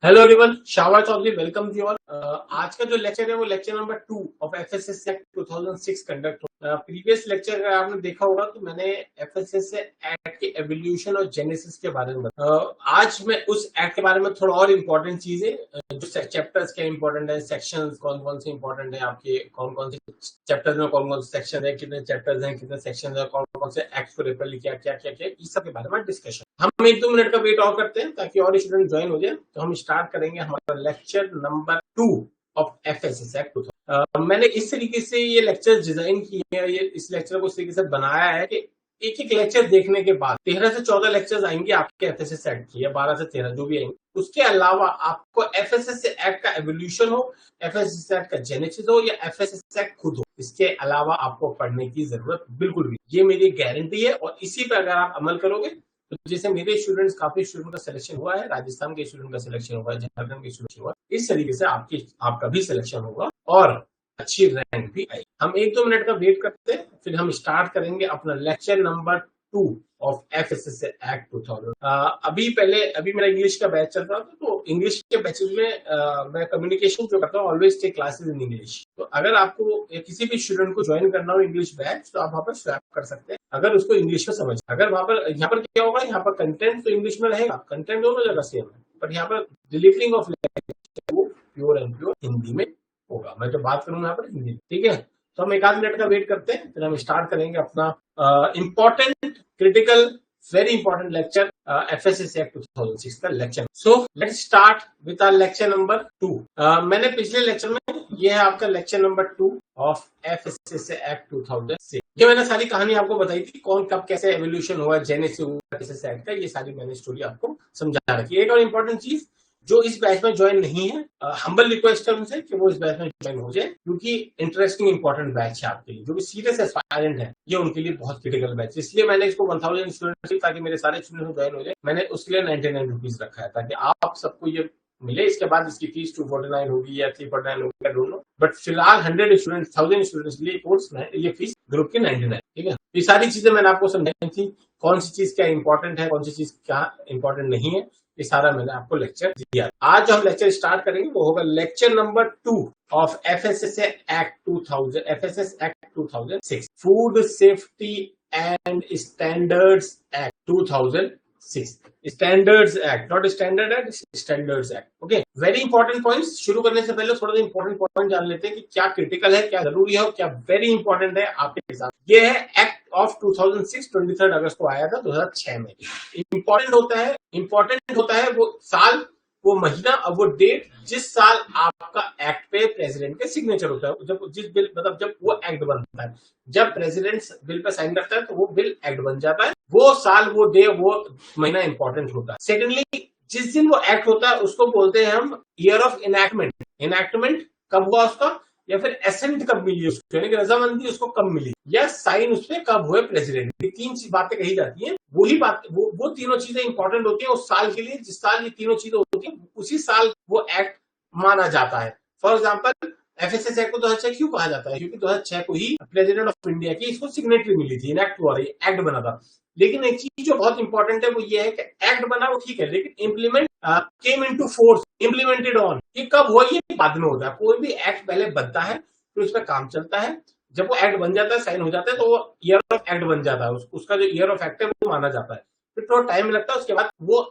Hello everyone, Shava Chaudhary welcome you all. आज का जो लेक्चर है वो lecture number 2 of FSS act 2006 conduct. Previous lecture अगर आपने देखा होगा तो मैंने एफएसएस एक्ट के एवोल्यूशन और जेनेसिस के बारे में आज मैं उस एक्ट के बारे में थोड़ा और इम्पोर्टेंट चीजें जो चैप्टर्स क्या इम्पोर्टेंट है, सेक्शंस कौन कौन से इम्पोर्टेंट है, आपके कौन कौन से चैप्टर्स में कौन कौन से सेक्शन है, कितने चैप्टर्स हैं, कितने सेक्शन है, कौन कौन से एक्ट को रिपेल किया, क्या क्या क्या, इस सब के बारे में डिस्कशन। हम 1-2 मिनट का वेट और करते हैं ताकि और स्टूडेंट ज्वाइन हो जाए। तो हम स्टार्ट करेंगे हमारा lecture number 2 of FSS act. मैंने इस तरीके से ये लेक्चर डिजाइन किए हैं, ये इस लेक्चर को इस तरीके से बनाया है कि एक एक लेक्चर देखने के बाद 13 से 14 लेक्चर्स आएंगे आपके एफएसएस एक्ट की, या 12 से 13 जो भी आएंगे। उसके अलावा आपको एफएसएस एक्ट का एवोल्यूशन हो, एफएसएस एक्ट का जेनेसिस हो, या एफएसएस एक्ट खुद हो, इसके अलावा आपको पढ़ने की जरूरत बिल्कुल भी, ये मेरी गारंटी है। और इसी पर अगर आप अमल करोगे तो जैसे मेरे स्टूडेंट्स, काफी स्टूडेंट का सिलेक्शन हुआ है, राजस्थान के स्टूडेंट का सिलेक्शन हुआ है, झारखंड के स्टूडेंट हुआ है, इस तरीके से आपका भी सिलेक्शन होगा और अच्छी रैंक भी आई। हम 1-2 मिनट का वेट करते हैं, फिर हम स्टार्ट करेंगे अपना lecture number 2 of FSS act 2000। अभी मेरा इंग्लिश का बैच चल रहा था, तो इंग्लिश के बैचेस में मैं कम्युनिकेशन जो करता हूँ, always take classes in English. तो अगर आपको किसी भी स्टूडेंट को ज्वाइन करना हो इंग्लिश बैच, तो आप वहाँ पर स्वैप कर सकते हैं अगर उसको इंग्लिश में समझ। अगर यहाँ पर क्या होगा, यहाँ पर कंटेंट तो इंग्लिश में रहेगा, कंटेंट दोनों जगह सेम है, बट यहाँ पर डिलीवरिंग ऑफ लेक्चर वो प्योर एंड प्योर हिंदी में होगा। मैं जो बात करूंगा यहाँ पर हिंदी, ठीक है। तो हम 1-8 मिनट का वेट करते हैं, फिर हम स्टार्ट करेंगे अपना important, critical, very important lecture, FSS act 2006 का lecture. So let's start with our lecture number 2। मैंने पिछले लेक्चर में, ये है आपका lecture number 2 of FSS act 2006। ये मैंने सारी कहानी आपको बताई थी, कौन कब कैसे एवोल्यूशन हुआ, जेनेसिस हुआ एफएसएस एक्ट का, ये सारी मैंने स्टोरी आपको समझा रखी है। एक और इंपॉर्टेंट चीज, जो इस बैच में ज्वाइन नहीं है, हम्बल रिक्वेस्ट है उनसे कि वो इस बैच में ज्वाइन हो जाए, क्योंकि इंटरेस्टिंग इंपॉर्टेंट बैच है आपके लिए। जो भी सीरियस एस्पायरेंट है, ये उनके लिए बहुत क्रिटिकल बैच, इसलिए मैंने इसको 1000 स्टूडेंट, ताकि मेरे सारे स्टूडेंट ज्वाइन हो जाए, मैंने उसके लिए 99 रुपीज रखा है, ताकि आप सबको ये मिले। इसके बाद इसकी फीस 249 होगी या 349 होगी, आई डोंट नो, बट फिलहाल 100 स्टूडेंट, 1000 स्टूडेंट्स के लिए कोर्स ये फीस ग्रुप की 99, ठीक है। ये सारी चीजें मैंने आपको समझाई थी, कौन सी चीज क्या इंपॉर्टेंट है, कौन सी चीज क्या इंपॉर्टेंट नहीं है, ये सारा मैंने आपको लेक्चर दिया। आज जो हम लेक्चर स्टार्ट करेंगे वो होगा lecture number 2 of FSS act 2000, FSS act 2006, food safety and standards act 2006, standards act, not standard act, standards act. Okay, very important points. शुरू करने से पहले थोड़ा सा इंपॉर्टेंट पॉइंट जान लेते हैं कि क्या क्रिटिकल है, क्या जरूरी है और क्या वेरी इंपॉर्टेंट है आपके साथ। ये है एक्ट ऑफ 2006, 23 अगस्त को आया था 2006 में। इंपॉर्टेंट होता है वो साल, वो महीना और वो डेट जिस साल आपका एक्ट पे प्रेसिडेंट के सिग्नेचर होता है। जब जिस बिल, मतलब जब वो एक्ट बनता है, जब प्रेसिडेंट बिल पे साइन करता है तो वो बिल एक्ट बन जाता है। वो साल, वो डे, वो महीना इंपॉर्टेंट होता है। सेकेंडली, जिस दिन वो एक्ट होता है उसको बोलते हैं हम ईयर ऑफ इनैक्टमेंट। इनैक्टमेंट कब हुआ उसका, या फिर एसेंट कब मिली उसको, यानी कि रजामंदी उसको कब मिली, या साइन उसपे कब हुए प्रेसिडेंट। ये 3 बातें कही जाती हैं। वही बात, वो तीनों चीजें इंपॉर्टेंट होती है उस साल के लिए, जिस साल ये तीनों चीजें होती है उसी साल वो एक्ट माना जाता है। फॉर एग्जाम्पल, एफएसएस एक्ट को 2006 क्यों कहा जाता है, क्योंकि 2006 को ही प्रेसिडेंट ऑफ इंडिया की इसको सिग्नेटरी मिली थी, इनैक्ट हुआ, एक्ट बना था। लेकिन एक चीज जो बहुत इंपॉर्टेंट है वो ये है कि एक्ट बना वो ठीक है, लेकिन implement came into force, implemented on, ये कब हुआ, ये बाद में होता है। कोई भी एक्ट पहले बनता है, फिर उस पर काम चलता है, जब वो एक्ट बन जाता है, साइन हो जाता है, तो वो ईयर ऑफ एक्ट बन जाता है। उसका जो ईयर ऑफ एक्ट है वो माना जाता है। फिर थोड़ा टाइम लगता है, उसके बाद वो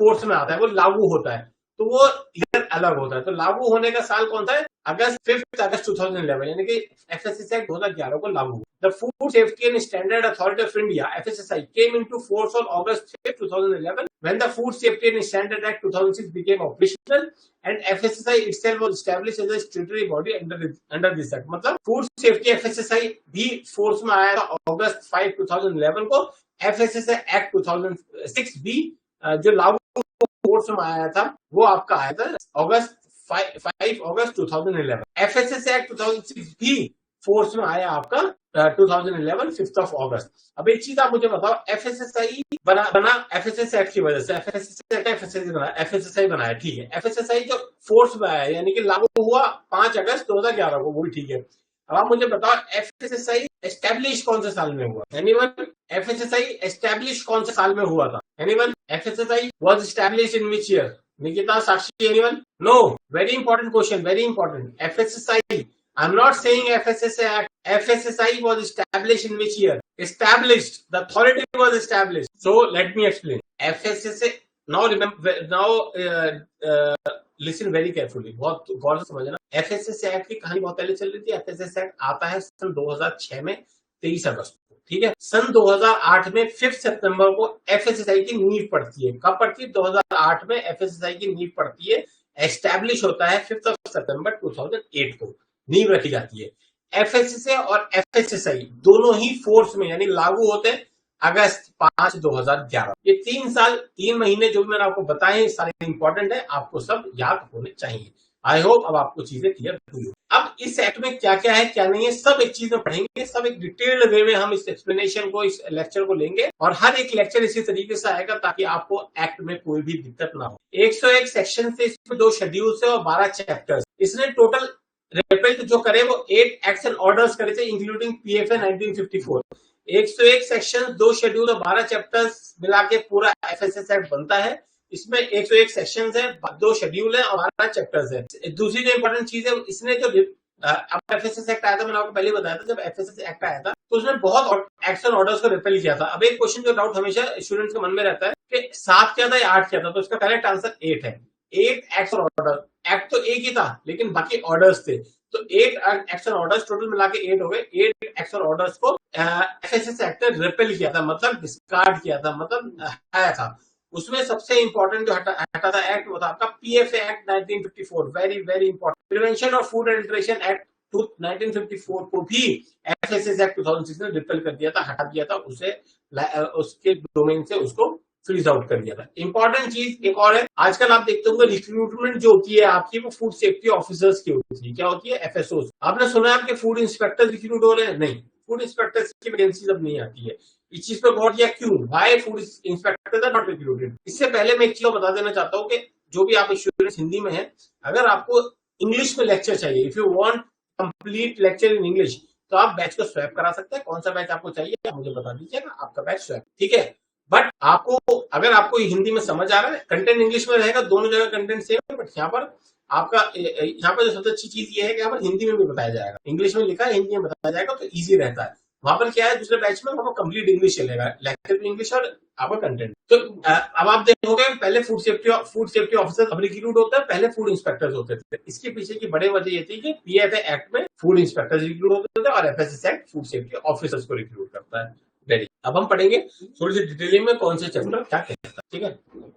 फोर्स में आता है, वो लागू होता है, तो वो ईयर अलग होता है। तो लागू होने का साल कौन सा है, 5 अगस्त 2011, यानी कि एफएसएस एक्ट 2011 को लागू हुआ। The food safety and standard authority of India, FSSI, came into force on August 5, 2011, when the Food Safety and Standard Act 2006 became operational, and FSSAI itself was established as a statutory body under this act। मतलब food safety FSSI भी force में आया था अगस्त 5, 2011 को। FSSI act 2006 भी जो लागू force में आया था वो आपका आया था अगस्त 5 अगस्त 2011। एफएसएस एक्ट 2006 भी फोर्स में आया आपका 2011 5 अगस्त। अब एक चीज आप मुझे बताओ, एफएसएसआई बना एफएसएस एक्ट की वजह से, एफएसएसआई बनाया, ठीक है। एफएसएसआई जो फोर्स में आया, यानी कि लागू हुआ 5 अगस्त 2011 को, वो भी ठीक है। अब आप मुझे बताओ, एफएसएसआई एस्टेब्लिश कौन से साल में हुआ, एनीवन? एफएसएसआई एस्टेब्लिश कौन से साल में हुआ था, anyone? FSSI was establish in which year, Nikita, Sakshi, anyone? No. Very important question. Very important. FSSAI. I'm not saying FSSAI Act. FSSAI was established in which year? Established. The authority was established. So let me explain. FSSAI. Now remember. Now listen very carefully. बहुत गौर से समझना. FSSAI Act की कहानी बहुत पहले चल रही थी. FSSAI Act आता है सन 2006 में 23 अगस्त. ठीक है. सन 2008 में 5 सितंबर को एफएसएसआई की नींव पड़ती है. कब पड़ती है? 2008 में एफएसएसआई की नींव पड़ती है. एस्टैब्लिश होता है 5 सितंबर 2008 को नींव रखी जाती है. एफएसएसआई और एफएसएसआई दोनों ही फोर्स में यानी लागू होते हैं अगस्त 5, 2011. ये 3 साल 3 महीने जो भी मैंने आपको बताए सारे इंपॉर्टेंट है, आपको सब याद होने चाहिए. आई होप अब आपको चीजें क्लियर हुई हो. अब इस एक्ट में क्या क्या है क्या नहीं है सब एक चीज में पढ़ेंगे. सब एक डिटेल्ड वे में हम इस एक्सप्लेनेशन को इस लेक्चर को लेंगे और हर एक लेक्चर इसी तरीके से आएगा ताकि आपको एक्ट में कोई भी दिक्कत ना हो. 101 सेक्शन से इसमें 2 शेड्यूल से और 12 चैप्टर्स. इसने टोटल रिपेल्ड जो करे वो 8 एक्ट्स एंड ऑर्डर्स करे थे इंक्लूडिंग पीएफए 1954. 101 सेक्शन 2 शेड्यूल और 12 चैप्टर्स मिला के पूरा एफएसएस एक्ट बनता है. इसमें 101 सेक्शंस है, 2 शेड्यूल है और 12 चैप्टर्स है. दूसरी जो इंपॉर्टेंट चीज है इसने जो अब एफएसएस एक्ट आया था मैंने आपको पहले बताया था. जब एफएसएस एक्ट आया था तो उसने बहुत एक्शन ऑर्डर्स को रिपेल किया था. अब एक क्वेश्चन जो डाउट हमेशा स्टूडेंट्स के मन में रहता है कि 7 क्या था या 8 क्या था, तो इसका करेक्ट आंसर 8 है. 8 एक्शन ऑर्डर. एक्ट तो एक ही था लेकिन बाकी ऑर्डर्स थे, तो 8 एक्शन ऑर्डर्स टोटल मिला के 8 हो गए. 8 एक्शन ऑर्डर्स को एफएसएस एक्ट ने रिपेल किया था, मतलब डिस्कार्ड किया था, मतलब हटाया था. उसमें सबसे इंपॉर्टेंट जो हटा था एक्ट वो था आपका PFA act 1954. Very very important. Prevention of food adulteration act 1954 को भी एफएसएस एक्ट 2006 ने रिपेल कर दिया था, हटा दिया था उसे, उसके डोमेन से उसको फ्रीज आउट कर दिया था. इंपॉर्टेंट चीज एक और है, आजकल आप देखते होंगे रिक्रूटमेंट जो होती है आपकी वो फूड सेफ्टी ऑफिसर्स की होती है. क्या होती है? एफएसओ. आपने सुना है आपके फूड इंस्पेक्टर रिक्रूट हो रहे हैं? नहीं, फूड इंस्पेक्टर्स की वैकेंसी अब नहीं आती है. इस चीज पर गौर किया क्यों? Why food inspectors are not recruited. इससे पहले मैं एक चीज बता देना चाहता हूँ कि जो भी आप स्टूडेंट्स हिंदी में हैं, अगर आपको इंग्लिश में लेक्चर चाहिए, if you want complete lecture in English, तो आप बैच को स्वैप करा सकते हैं. कौन सा बैच आपको चाहिए आप मुझे बता दीजिएगा, आपका बैच स्वैप. ठीक है. बट आपको अगर आपको हिंदी में समझ आ रहा है, कंटेंट इंग्लिश में रहेगा, दोनों जगह कंटेंट सेम है, बट यहाँ पर आपका यहाँ पर जो सबसे अच्छी चीज ये है कि यहाँ पर हिंदी में भी बताया जाएगा. इंग्लिश में लिखा है, हिंदी में बताया जाएगा, तो इजी रहता है. वहां पर क्या है, दूसरे बैच में वहां पर कंप्लीट इंग्लिश चलेगा, लेक्चर भी इंग्लिश और आपका कंटेंट. तो अब आप देखोगे पहले फूड सेफ्टी ऑफिसर अब रिक्रूट होता है, पहले फूड इंस्पेक्टर्स होते थे. इसके पीछे की बड़ी वजह ये थी कि पीएफए एक्ट में फूड इंस्पेक्टर्स रिक्रूट होते थे और FSS act food safety officers को रिक्रूट करता है. वेरी. अब हम पढ़ेंगे थोड़ी सी डिटेलिंग में कौन से चैप्टर क्या कहता है. ठीक है,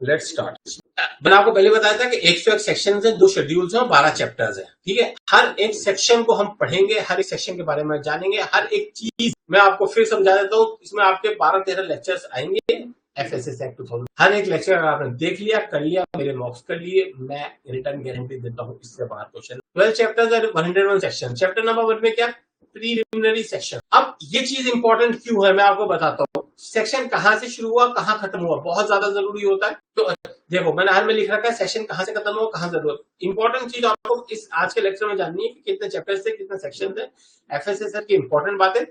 लेट्स स्टार्ट. मैंने आपको पहले बताया था कि 101 सेक्शन है, 2 शेड्यूल्स हैं और 12 चैप्टर्स हैं. ठीक है, हर एक सेक्शन को हम पढ़ेंगे, हर एक सेक्शन के बारे में जानेंगे, हर एक चीज मैं आपको फिर समझा देता हूँ. इसमें आपके 12-13 लेक्चर्स आएंगे एफएसएस एक्ट 2000. हर एक लेक्चर अगर आपने देख लिया, कर लिया, मेरे मॉक्स कर लिए, मैं रिटर्न गारंटी देता हूँ इससे बाहर क्वेश्चन. 12 चैप्टर्स और 101 सेक्शन. चैप्टर नंबर 1 में क्या? Preliminary section. अब ये चीज इंपॉर्टेंट क्यों है मैं आपको बताता हूँ. सेक्शन कहां से शुरू हुआ, कहां खत्म हुआ, बहुत ज्यादा जरूरी होता है. तो देखो मैंने हर में लिख रखा है सेक्शन कहां से खत्म हुआ, कहां जरूरत. इंपॉर्टेंट चीज आपको इस आज के लेक्चर में जाननी है कि कितने चैप्टर्स थे, कितने सेक्शन थे. एफएसएस की इंपॉर्टेंट बातें.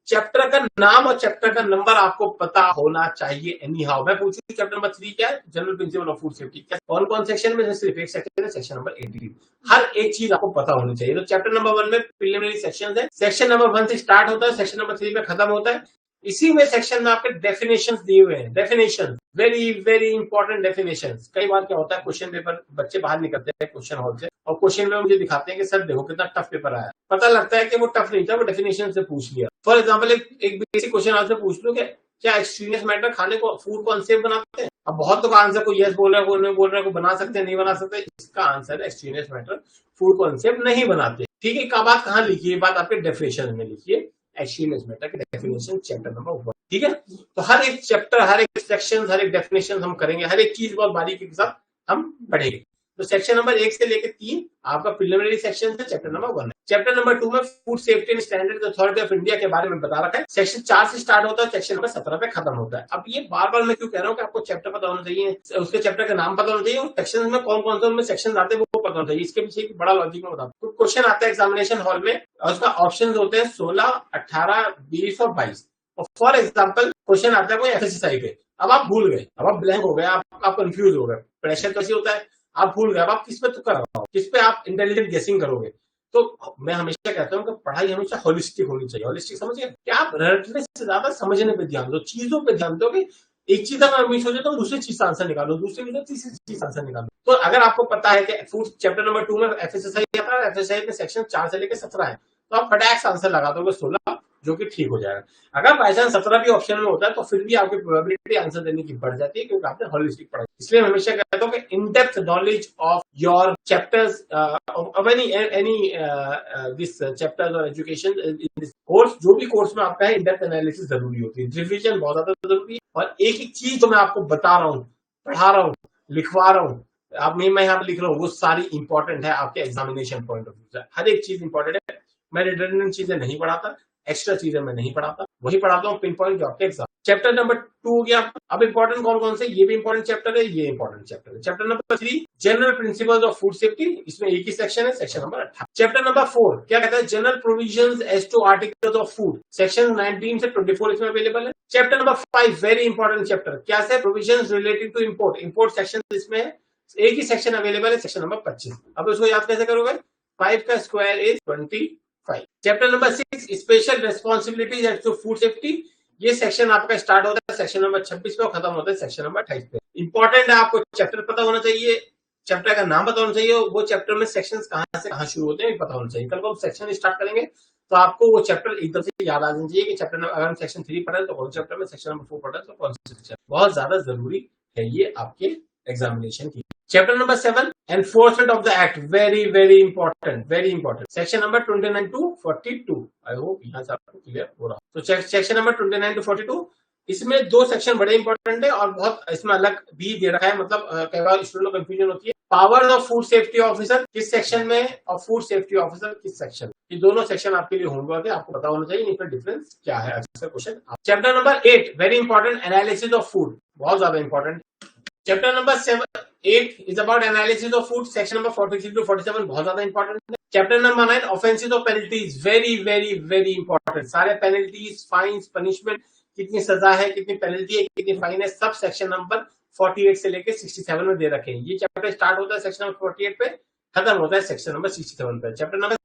चैप्टर का नाम और चैप्टर का नंबर आपको पता होना चाहिए एनी हाउ. मैं पूछूं चैप्टर नंबर 3 क्या है? General principle of food safety. कौन कौन सेक्शन में? सिर्फ एक सेक्शन है, सेक्शन नंबर 18. हर एक चीज आपको पता होनी चाहिए. तो चैप्टर नंबर 1 में प्रिलिमिनरी सेक्शन है. सेक्शन नंबर 1 से स्टार्ट होता है, सेक्शन नंबर 3 में खत्म होता है. इसी में सेक्शन में आपके डेफिनेशंस दिए हुए हैं. Definition very very important definitions. कई बार क्या होता है क्वेश्चन पेपर बच्चे बाहर निकलते हैं क्वेश्चन हॉल से और क्वेश्चन में मुझे दिखाते हैं कि सर देखो कितना टफ पेपर आया. पता लगता है कि वो टफ नहीं था, वो डेफिनेशन से पूछ लिया. फॉर एग्जाम्पल एक बेसिक क्वेश्चन आपसे पूछ लो कि क्या एक्सट्रीनियस मैटर खाने को फूड को अनसेफ बनाते हैं. अब बहुत लोग आंसर को यस बोल रहे हैं, बोल रहे हैं को बना सकते हैं, नहीं बना सकते. इसका आंसर है एक्सट्रीनियस मैटर फूड को अनसेफ नहीं बनाते. ठीक है, क्या बात कहाँ लिखी है? बात आपके डेफिनेशन में लिखिए. एक्सट्रीनियस मैटर की डेफिनेशन चैप्टर नंबर 1. ठीक है, तो हर एक चैप्टर, हर एक सेक्शन, हर एक डेफिनेशन हम करेंगे, हर एक चीज बहुत बारीकी के साथ हम पढ़ेंगे. तो सेक्शन नंबर 1 से लेकर 3 आपका प्रिलिमिनरी सेक्शन है, चैप्टर नंबर 1 है. चैप्टर नंबर 2 में food safety and standard authority of India के बारे में बता रखा है. सेक्शन 4 से स्टार्ट होता है, सेक्शन नंबर 17 पे खत्म होता है. अब ये बार बार मैं क्यों कह रहा हूँ कि आपको चैप्टर पता होना चाहिए, उसके चैप्टर का नाम पता होना चाहिए, और सेक्शन में कौन कौन से उनमें सेक्शन आते हैं वो पता होना चाहिए. इसके पीछे एक बड़ा लॉजिक में बताऊँ. तो क्वेश्चन आता है एग्जामिनेशन हॉल में और उसका ऑप्शन होते हैं 16, 18, 20 और 22. और फॉर एग्जाम्पल क्वेश्चन आता है कोई एफएसएसआई पे. अब आप भूल गए, अब आप ब्लैंक हो गए, आप कंफ्यूज हो गए. प्रेशर कैसे होता है? आप भूल गए, अब आप किस पे तुक्का लगाओ, किस पे आप इंटेलिजेंट गेसिंग करोगे। तो मैं हमेशा कहता हूँ कि पढ़ाई हमेशा होलिस्टिक होनी चाहिए। होलिस्टिक समझिए कि आप रटने से ज्यादा समझने पे ध्यान दो, चीजों पे ध्यान दो कि एक चीज अगर मिस हो जाए तो दूसरी चीज का आंसर निकालो, दूसरी चीज तीसरी चीज का आंसर निकालो। तो अगर आपको पता है कि फूड चैप्टर नंबर 2 में एफएसएसआई आता है, एफएसएसआई में सेक्शन 4 से लेकर 17 है, तो आप फटाक से आंसर लगा दोगे 16, जो कि ठीक हो जाएगा। अगर बाई चांस 17 भी ऑप्शन में होता है तो फिर भी आपकी प्रोबेबिलिटी आंसर देने की बढ़ जाती है, क्योंकि आपने होलिस्टिक पढ़ा। इसलिए मैं हमेशा कहता हूँ कि in depth knowledge of your chapters of any this chapters or education in this course, जो भी कोर्स में आपका है, इन डेप्थ एनालिसिस जरूरी होती है, रिविजन बहुत ज्यादा जरूरी है। और एक एक चीज जो मैं आपको बता रहा हूँ, पढ़ा रहा हूँ, लिखवा रहा हूँ, आप मैं यहाँ पे लिख रहा हूँ, वो सारी इंपॉर्टेंट है आपके एग्जामिनेशन पॉइंट ऑफ व्यू से। हर एक चीज इंपॉर्टेंट है। मैं रिडंडेंट चीजें नहीं पढ़ाता, एक्स्ट्रा चीजें मैं नहीं पढ़ाता, वही पढ़ाता हूँ पिन पॉइंट जो आपके एग्जाम। चैप्टर नंबर 2 हो गया। अब इंपॉर्टेंट कौन कौन से, ये भी इंपॉर्टेंट चैप्टर है, ये इंपॉर्टेंट चैप्टर है। Chapter number 3 general principles of food safety, इसमें एक ही सेक्शन है, सेक्शन नंबर 18। चैप्टर नंबर 4 क्या कहता है, general provisions as to articles of food, section 19 से 24 इसमें अवेलेबल है। Chapter number 5 very important chapter, क्या है, provisions related to import, import section इसमें है, एक ही सेक्शन अवेलेबल है, सेक्शन नंबर 25। अब उसको याद कैसे करोगे, 5 का square is 25। Chapter number 6 special responsibilities as to food safety, ये सेक्शन आपका स्टार्ट होता है सेक्शन नंबर 26 पे और खत्म होता है सेक्शन नंबर 28 पे। इंपॉर्टेंट है, आपको चैप्टर पता होना चाहिए, चैप्टर का नाम पता होना चाहिए, वो चैप्टर में सेक्शंस कहां से कहां शुरू होते हैं पता होना चाहिए। कल को हम सेक्शन स्टार्ट करेंगे तो आपको वो चैप्टर एकदम से याद आ जाना चाहिए कि चैप्टर अगर हम सेक्शन 3 पढ़ रहे हैं तो कौन चैप्टर में, सेक्शन नंबर 4 पढ़ रहे हैं तो कौन सा सेक्शन। बहुत ज्यादा जरूरी है ये आपके एग्जामिनेशन की। Chapter number 7 enforcement of the act, very very important, very important. Section number 29 to 42, I hope यहाँ से आपको क्लियर हो रहा। तो सेक्शन नंबर 29 टू 42, इसमें 2 सेक्शन बड़े इंपॉर्टेंट है और बहुत इसमें अलग भी दे रखा है, मतलब कई बार स्टूडेंट को कंफ्यूजन होती है। Power of food safety officer किस सेक्शन में और फूड सेफ्टी ऑफिसर किस सेक्शन, ये दोनों सेक्शन आपके लिए होमवर्क है, आपको पता होना चाहिए इनका डिफरेंस क्या है। अच्छा question. Chapter number 8 very important, analysis of food, बहुत ज्यादा important. Chapter number 8 is about analysis of food, section number 43 to 47 बहुत ज्यादा इंपॉर्टेंट है। चैप्टर नंबर 9 ऑफेंसेस और penalties, very very very important, सारे पेनल्टीज, फाइन्स, पनिशमेंट, कितनी सजा है, कितनी पेनल्टी है, कितनी फाइन है, सब सेक्शन नंबर 48 से लेकर 67 में दे रखे हैं। ये चैप्टर स्टार्ट होता है सेक्शन नंबर 48 पे, खत्म होता है सेक्शन नंबर 67 पे। चैप्टर नंबर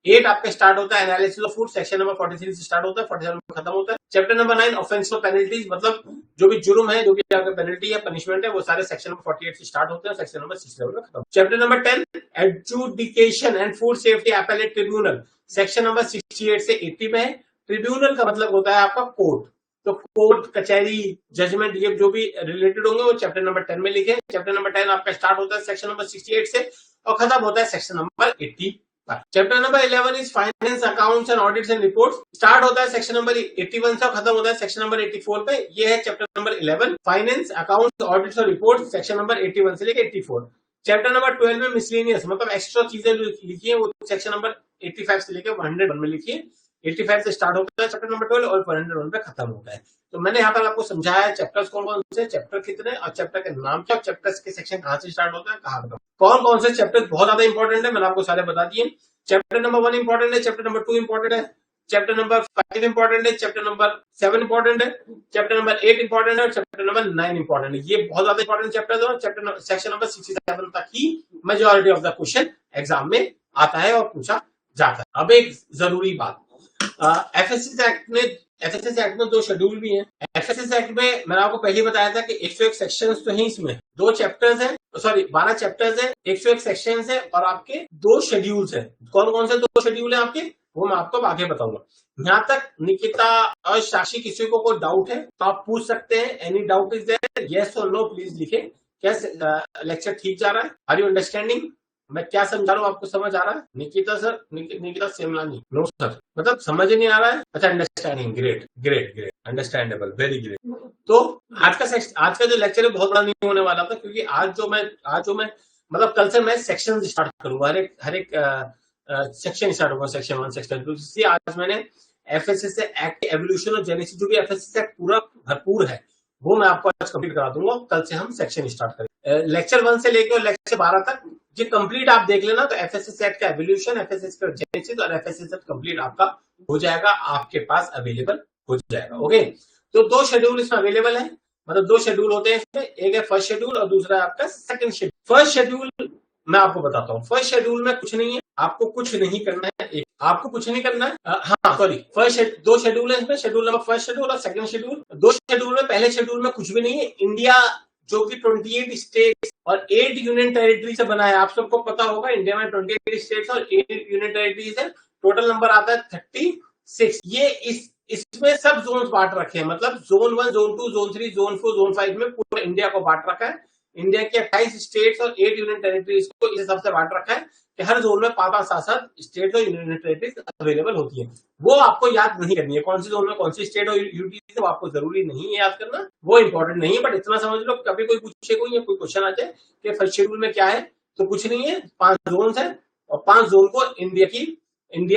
8 आपका स्टार्ट होता है analysis of food, section number 43 से स्टार्ट होता है, 47 में खत्म होता है। चैप्टर नंबर 9 ऑफेंस और पेनल्टीज, मतलब जो भी जुर्म है, जो भी आपका पेनल्टी है, पनिशमेंट है, वो सारे सेक्शन नंबर 48 से स्टार्ट होते हैं, सेक्शन नंबर 67 में खत्म। Chapter number 10 adjudication and food safety appellate tribunal, section number 68 से 80 में है। ट्रिब्यूनल का मतलब होता है आपका कोर्ट, तो कोर्ट, कचहरी, जजमेंट, ये जो भी रिलेटेड होंगे वो चैप्टर नंबर 10 में लिखे। चैप्टर नंबर 10 आपका स्टार्ट होता है सेक्शन नंबर 68 से और खत्म होता है सेक्शन नंबर 80 पर। Chapter number 11 is finance, accounts and audits and reports, start होता है सेक्शन नंबर 81 से और खत्म होता है सेक्शन नंबर 84 पे। ये है chapter number 11, finance, accounts, audits और रिपोर्ट्स, सेक्शन नंबर 81 से लेकर 84। चैप्टर नंबर 12 में मिसलेनियस, मतलब एक्स्ट्रा चीजें लिखी है, वो सेक्शन नंबर 85 से लेकर 101 में लिखी है। 85 से स्टार्ट होता है चैप्टर नंबर 12 और 101 पे खत्म होता है। तो मैंने यहाँ पर आपको समझाया है चैप्टर्स कौन कौन से, चैप्टर कितने और चैप्टर के नाम क्या, चैप्टर्स के सेक्शन कहाँ से स्टार्ट होता है, कहाँ खत्म, कौन कौन से चैप्टर बहुत ज्यादा इंपॉर्टेंट है, मैंने आपको सारे बता दिए। चैप्टर नंबर 1 इंपॉर्टेंट है, चैप्टर नंबर 2 इंपॉर्टेंट है, चैप्टर नंबर 5 इंपॉर्टेंट है, चैप्टर नंबर 7 इंपॉर्टेंट है, चैप्टर नंबर 8 इंपॉर्टेंट है और चैप्टर नंबर 9 इंपॉर्टेंट है। ये बहुत ज्यादा इंपॉर्टेंट चैप्टर्स है। चैप्टर सेक्शन नंबर 67 तक ही majority of the question exam में आता है और पूछा जाता है। अब एक जरूरी बात, एफएसएस एक्ट में 2 शेड्यूल भी हैं। एफएसएस एक्ट में मैंने आपको पहले बताया था कि 101 सेक्शंस तो हैं, इसमें 2 चैप्टर्स हैं, सॉरी 12 चैप्टर्स हैं, 101 सेक्शंस हैं और आपके 2 शेड्यूल्स हैं। कौन कौन से 2 शेड्यूल हैं आपके, वो मैं आपको आगे बताऊंगा। यहाँ तक निकिता और साक्षी किसी को कोई डाउट है तो आप पूछ सकते हैं। Any doubt is there, yes और नो प्लीज लिखे। क्या लेक्चर ठीक जा रहा है, आर यू अंडरस्टैंडिंग, मैं क्या समझा रहा हूँ आपको समझ आ रहा है? Nikita sir, Nikita Semlani, no sir, मतलब समझ ही नहीं आ रहा है। अच्छा, understanding, great great great, understandable, very great. तो आज का जो लेक्चर है बहुत बड़ा नहीं होने वाला था, क्योंकि आज जो मैं मतलब कल से मैं सेक्शन स्टार्ट करूंगा, हर एक सेक्शन स्टार्ट होगा, सेक्शन 1, सेक्शन 2। इसलिए आज मैंने एफएसएस एक्ट एवोल्यूशन और जेनेसिस, जो भी एफएसएस एक्ट पूरा भरपूर है, वो मैं आपको आज कंप्लीट करा दूंगा। कल से हम सेक्शन स्टार्ट करेंगे, लेक्चर 1 से लेकर लेक्चर 12 तक ये कंप्लीट आप देख लेना। तो एफएसएस एक्ट का एवोल्यूशन, एफएसएस का जेनेसिस और एफएसएस एक्ट कंप्लीट आपका हो जाएगा, आपके पास अवेलेबल हो जाएगा। ओके, तो 2 शेड्यूल इसमें अवेलेबल है, मतलब 2 शेड्यूल होते हैं इसमें, एक है फर्स्ट शेड्यूल और दूसरा है आपका सेकंड शेड्यूल। फर्स्ट शेड्यूल मैं आपको बताता हूँ। फर्स्ट शेड्यूल में कुछ नहीं है, आपको कुछ नहीं करना है। आपको कुछ नहीं करना है। हाँ सॉरी, दो शेड्यूल है इसमें, शेड्यूल नंबर फर्स्ट शेड्यूल और सेकंड शेड्यूल। दो शेड्यूल में, पहले शेड्यूल में कुछ भी नहीं है। इंडिया जो कि 28 स्टेट्स और 8 यूनियन टेरिटरी से बना है। आप सबको पता होगा इंडिया में 28 स्टेट्स और 8 यूनियन टेरिटरीज है। टोटल नंबर आता है 36। ये इसमें सब जोन बांट रखे हैं, मतलब zone 1, zone 2, zone 3, zone 4, zone 5 में पूरा इंडिया को बांट रखा है। इंडिया के 28 स्टेट्स और 8 यूनियन टेरिटरीज को इस हिसाब से बांट रखा है कि हर जोन में 5-5, 7-7 स्टेट्स और यूनियन टेरिटरीज अवेलेबल होती है। वो आपको याद नहीं करनी है, कौन सी जोन में कौन सी स्टेट और यूटी है, वो आपको जरूरी नहीं है याद करना, वो इंपॉर्टेंट नहीं है। बट इतना समझ लो, कभी कोई पूछे कोई या कोई क्वेश्चन आ जाए कि फर्स्ट शेड्यूल में क्या है, तो कुछ नहीं है, 5 जोन है और 5 जोन को इंडिया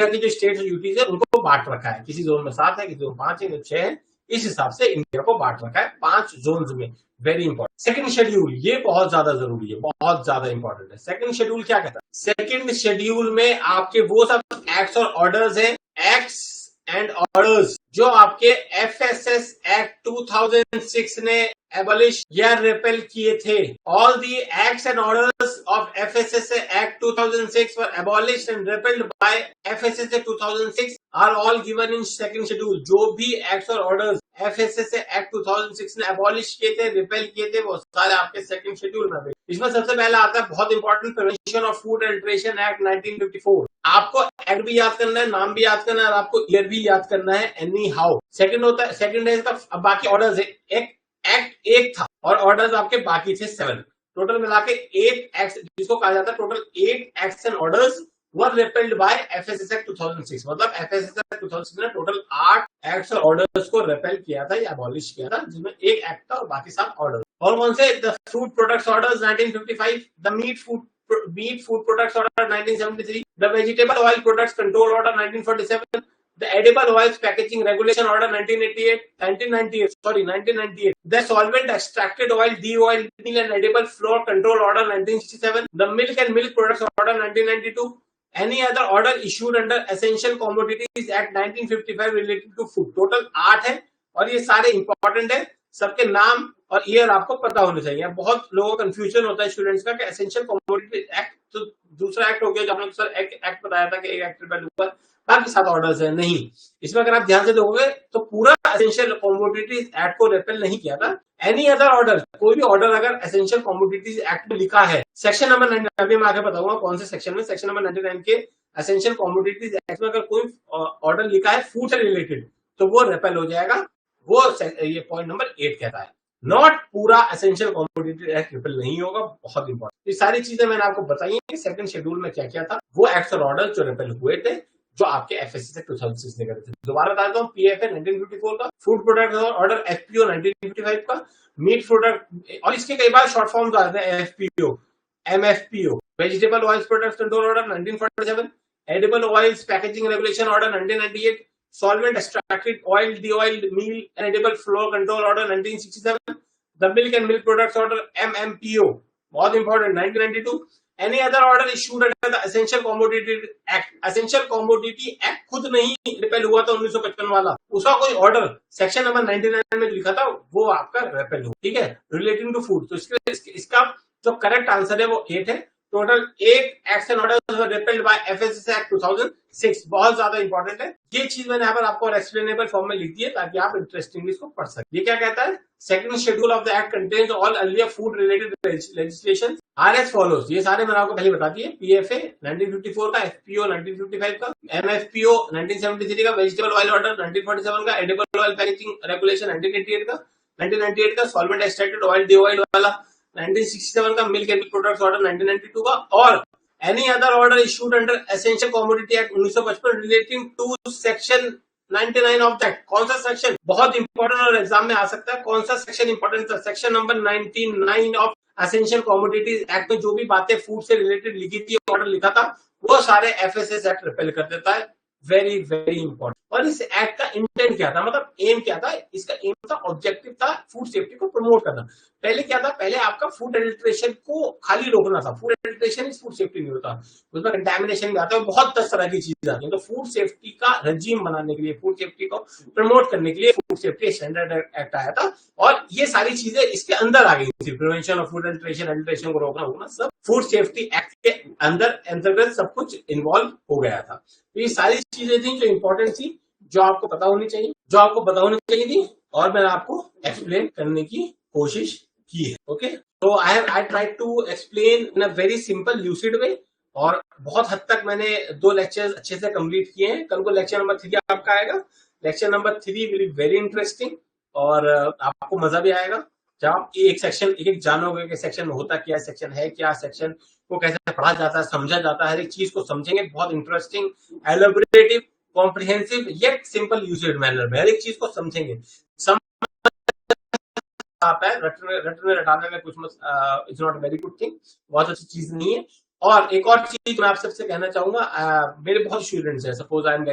की जो स्टेट्स और यूटीज है उनको बांट रखा है। किसी जोन में 7 है, किसी जोन 5 है, 6 है, इस हिसाब से इंडिया को बांट रखा है 5 जोन में। Very important. सेकंड शेड्यूल, ये बहुत ज्यादा जरूरी है, बहुत ज्यादा इंपॉर्टेंट है। सेकंड शेड्यूल क्या कहता है? सेकंड शेड्यूल में आपके वो सब एक्ट्स और ऑर्डर्स हैं, एक्ट्स एंड ऑर्डर्स जो आपके एफएसएस एक्ट 2006 ने एबॉलिश या रिपेल किए थे। All the acts and orders of FSSA act 2006 were abolished and repealed by FSSA 2006 are all given in second schedule. जो भी एक्ट्स और ऑर्डर्स एफएसएसए एक्ट 2006 ने एबॉलिश किए थे, रिपेल किए थे, वो सारे आपके सेकंड शेड्यूल में। इसमें सबसे पहला आता है बहुत important, prevention of food adulteration act 1954। आपको एक्ट भी याद करना है, नाम भी याद करना है और आपको ईयर भी याद करना है एनी हाउ। सेकंड होता है, सेकंड है इसका, बाकी ऑर्डर्स है। एक एक्ट 1 था और ऑर्डर्स आपके बाकी थे 7। टोटल मिला के 8 एक्ट्स, जिसको कहा जाता है total 8 acts and orders were repelled by FSS act 2006। मतलब एफएसएस एक्ट 2006 ने टोटल 8 एक्ट्स और ऑर्डर्स को रिपेल किया था या अबॉलिश किया था, जिसमें एक एक्ट था और बाकी 7 ऑर्डर। और कौन से? The food products orders 1955, the meat food products order 1973, the vegetable oil products control order 1947, the edible oils packaging regulation order 1998, the solvent extracted oil, de-oil meal and edible flour control order 1967, the milk and milk products order 1992, any other order issued under essential commodities act 1955 related to food। Total 8 है और ये सारे important है, सबके नाम और year आपको पता होने चाहिए। बहुत लोगों का कंफ्यूजन होता है स्टूडेंट्स का कि एसेंशियल कमोडिटीज एक्ट तो दूसरा एक्ट हो गया, जो आपने सर एक्ट बताया था कि एक एक्ट रिपेल हुआ, बाकी 7 ऑर्डर्स है। नहीं, इसमें अगर आप ध्यान से देखोगे तो पूरा एसेंशियल कमोडिटीज एक्ट को रिपेल नहीं किया था। एनी अदर ऑर्डर, कोई भी ऑर्डर अगर एसेंशियल कमोडिटीज एक्ट में लिखा है, सेक्शन नंबर 99 में आगे बताऊंगा कौन से सेक्शन में, सेक्शन नंबर 99 के एसेंशियल कमोडिटीज एक्ट में अगर कोई ऑर्डर लिखा है फूड से रिलेटेड तो वो रिपेल हो जाएगा। वो ये पॉइंट नंबर 8 कहता है। नॉट पूरा एसेंशियल कमोडिटी एक्ट रिपेल नहीं होगा, बहुत इंपॉर्टेंट। ये सारी चीजें मैंने आपको बताई है। सेकंड शेड्यूल में क्या क्या था, वो एक्ट्स और ऑर्डर जो रिपेल हुए थे, जो आपके एफएसएस एक्ट 2006 ने करे थे। दोबारा बता देता हूँ, पीएफए 1954 का, फूड प्रोडक्ट ऑर्डर एफपीओ 1955 का, मीट प्रोडक्ट, और इसके कई बार शॉर्ट फॉर्म्स आते हैं, FPO, MFPO, vegetable oils products control order 1947, edible oils packaging regulation order 1998, solvent extracted oil, de-oiled meal and edible flour control order 1967, the milk and milk products order MMPO, बहुत important, 1992, any other order issued under the essential commodity act। essential commodity act खुद नहीं repel हुआ था 1955 वाला, उसका कोई order section number 99 में लिखा था, वो आपका रिपेल हुआ। ठीक है, रिलेटिंग टू फूड। तो इसका जो करेक्ट आंसर है वो 8 है। Total 8 acts and orders were repelled by FSS act 2006। बहुत ज्यादा इंपॉर्टेंट है ये चीज, मैंने यहाँ पर आपको एक्सप्लेनेबल फॉर्म में लिख दी है ताकि आप इंटरेस्टिंगली इसको पढ़ सकें। ये क्या कहता है? Second schedule of the act contains all earlier food related legislation are as follows. ये सारे मैंने आपको पहले बता दिए। पीएफए 1954 का, एफपीओ 1955 का, एमएफपीओ 1973 का, वेजिटेबल ऑयल ऑर्डर 1947 का, एडिबल ऑयल पैकेजिंग रेगुलेशन 1998 का, solvent extracted oil, de oil वाला 1967 का, milk and milk products order 1992 का, और any other order issued under essential commodity act 1955 relating to section 99 of that. कौन सा सेक्शन? बहुत important और एग्जाम में आ सकता है। कौन सा सेक्शन इंपॉर्टेंट था? Section number 99 of essential commodities act में जो भी बातें फूड से रिलेटेड लिखी थी, ऑर्डर लिखा था, वो सारे एफएसएस एक्ट रिपेल कर देता है। Very very important. और इस एक्ट का इंटेंट क्या था, मतलब एम क्या था? इसका एम था, ऑब्जेक्टिव था फूड सेफ्टी को प्रमोट करना। पहले क्या था, पहले आपका फूड एडल्ट्रेशन को खाली रोकना था। फूड एडल्ट्रेशन इस फूड सेफ्टी नहीं होता, उसमें कंटेमिनेशन भी आता है, बहुत 10 तरह की चीजें आती हैं। तो फूड सेफ्टी का रजीम बनाने के लिए, फूड सेफ्टी को प्रमोट करने के लिए फूड सेफ्टी स्टैंडर्ड एक्ट आया था, और ये सारी चीजें इसके अंदर आ गई थी। Prevention of food adulteration, adulteration को रोकना होना सब फूड सेफ्टी एक्ट के अंदर अंतर्गत सब कुछ इन्वॉल्व हो गया था। तो ये सारी चीजें थी जो इंपॉर्टेंट थी, जो आपको पता होनी चाहिए थी, और मैंने आपको एक्सप्लेन करने की कोशिश की है। ओके, तो I try to explain in a very simple lucid way, और बहुत हद तक मैंने 2 लेक्चर्स अच्छे से कंप्लीट किए हैं। कल को लेक्चर नंबर 3 आपका आएगा। Lecture number 3 will be very interesting, और आपको मजा भी आएगा जब आप एक सेक्शन एक जानोगे कि सेक्शन में होता क्या, सेक्शन है क्या, सेक्शन को कैसे पढ़ा जाता है, समझा जाता है, हर एक चीज को समझेंगे बहुत interesting, elaborative, comprehensive yet simple usage manner में हर एक चीज को समझेंगे। आता है रटने रटाने में कुछ it's not very good thing, बहुत अच्छी चीज नहीं है। और एक और चीज मैं आप सबसे कहना चाहूंगा, मेरे बहुत स्टूडेंट्स हैं, suppose I am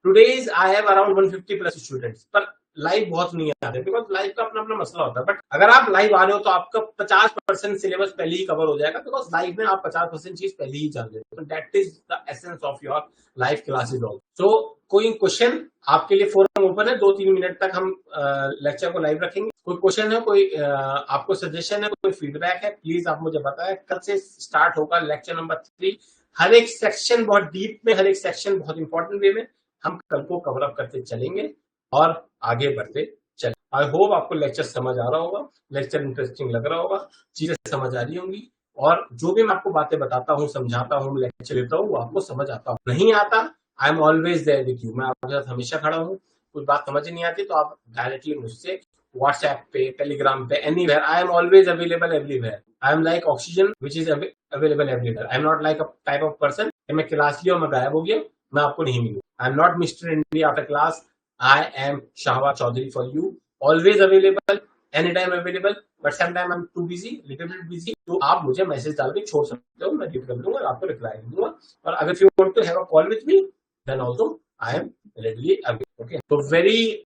today's I have around 150 plus students, पर लाइव बहुत नहीं आते, बिकॉज लाइव का अपना अपना मसला होता है। बट अगर आप लाइव आ रहे हो तो आपका 50% सिलेबस पहले ही कवर हो जाएगा, बिकॉज लाइव में आप 50% चीज पहले ही जान लेते हो। That is the essence of your live classes also. तो कोई क्वेश्चन आपके लिए फोरम ओपन है, 2-3 मिनट तक हम लेक्चर को लाइव रखेंगे। कोई क्वेश्चन है, कोई आपको सजेशन है, कोई फीडबैक है, प्लीज आप मुझे बताएं। कल से स्टार्ट होगा लेक्चर नंबर 3। हर एक सेक्शन बहुत डीप में, हर एक सेक्शन बहुत इंपॉर्टेंट वे में हम कल को कवर अप करते चलेंगे और आगे बढ़ते चले। आई होप आपको लेक्चर समझ आ रहा होगा, लेक्चर इंटरेस्टिंग लग रहा होगा, चीजें समझ आ रही होंगी, और जो भी मैं आपको बातें बताता हूँ, समझाता हूँ, लेक्चर लेता हूँ, वो आपको समझ आता हूँ। नहीं आता, I am always there with you, मैं आपके साथ हमेशा खड़ा हूँ। कुछ बात समझ नहीं आती तो आप डायरेक्टली मुझसे व्हाट्सएप पे, टेलीग्राम पे, anywhere, I am always available everywhere. I am like oxygen which is available everywhere. I am not like a type of person मैं क्लास लिया और मैं गायब हो गया, मैं आपको नहीं मिलूँ। I am not mister India after class, I am Shahbaz Chaudhary for you, always available, any time available, but some time I am too busy, little bit busy. तो आप मुझे मैसेज डाल के छोड़ सकते हो, मैं रीड कर लूंगा और आपको रिप्लाई दूंगा। और अगर you want to have a call with me, then also I am readily available. Okay, so very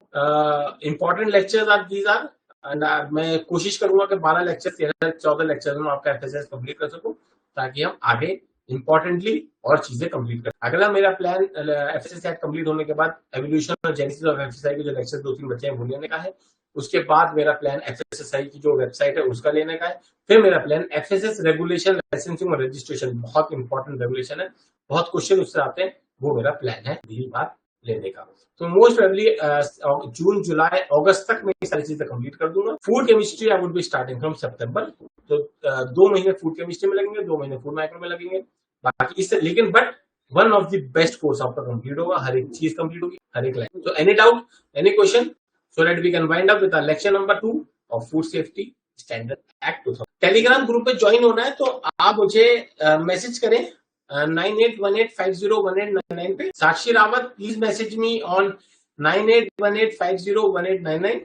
important lectures are these are, and मैं कोशिश करूंगा कि 12 लेक्चर, 13-14 लेक्चर में आपका एफएसएस कंप्लीट कर सकूं, ताकि हम आगे इंपॉर्टेंटली और चीजें कंप्लीट करें। अगला मेरा प्लान एफएसएस सेट कंप्लीट होने के बाद एवोल्यूशन और जेनेसिस ऑफ एफएसआई के जो लेक्चर 2-3 बचे हैं वो लेने का है। उसके बाद मेरा प्लान एफएसएसआई की जो वेबसाइट है उसका लेने का है। फिर मेरा प्लान एफएसएस रेगुलेशन, लाइसेंसिंग और रजिस्ट्रेशन, बहुत इंपॉर्टेंट रेगुलेशन है, बहुत क्वेश्चन उससे आते हैं, वो मेरा प्लान है अगली बार लेने का। तो मोस्ट प्रोबेबली जून, जुलाई, अगस्त तक मैं ये सारी चीजें कंप्लीट कर दूंगा। Food chemistry I would be starting from September, तो 2 महीने फूड केमिस्ट्री में लगेंगे, 2 महीने फूड माइक्रो में लगेंगे, बाकी इससे, लेकिन but one of the best course आपका कंप्लीट होगा, हर एक चीज कंप्लीट होगी, हर एक लाइन। तो any doubt, any question, so that we can wind up with lecture number 2 of food safety standard act 2000। Telegram group पे ज्वाइन होना है तो आप मुझे मैसेज करें 9818501899 पे। Sakshi Rawat, please message me on 9818501899.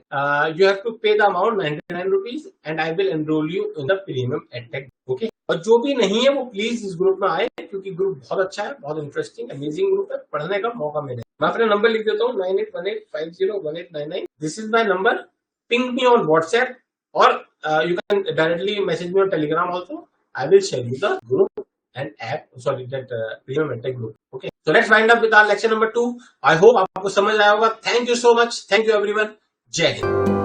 You have to pay the amount 99 rupees and I will enroll you in the premium edtech. Okay? और जो भी नहीं है वो प्लीज इस ग्रुप में आए, क्योंकि ग्रुप बहुत अच्छा है, बहुत इंटरेस्टिंग, अमेजिंग ग्रुप है, पढ़ने का मौका मिले। मैं अपना नंबर लिख देता हूँ 9818501899. This is my number, ping me on WhatsApp, और you can directly message me on Telegram also. I will share you the group and app, sorry, that premium edtech group. Okay, so let's wind up with our lecture number 2. I hope आपको समझ आया होगा. Thank you so much. Thank you everyone. जय हिंद.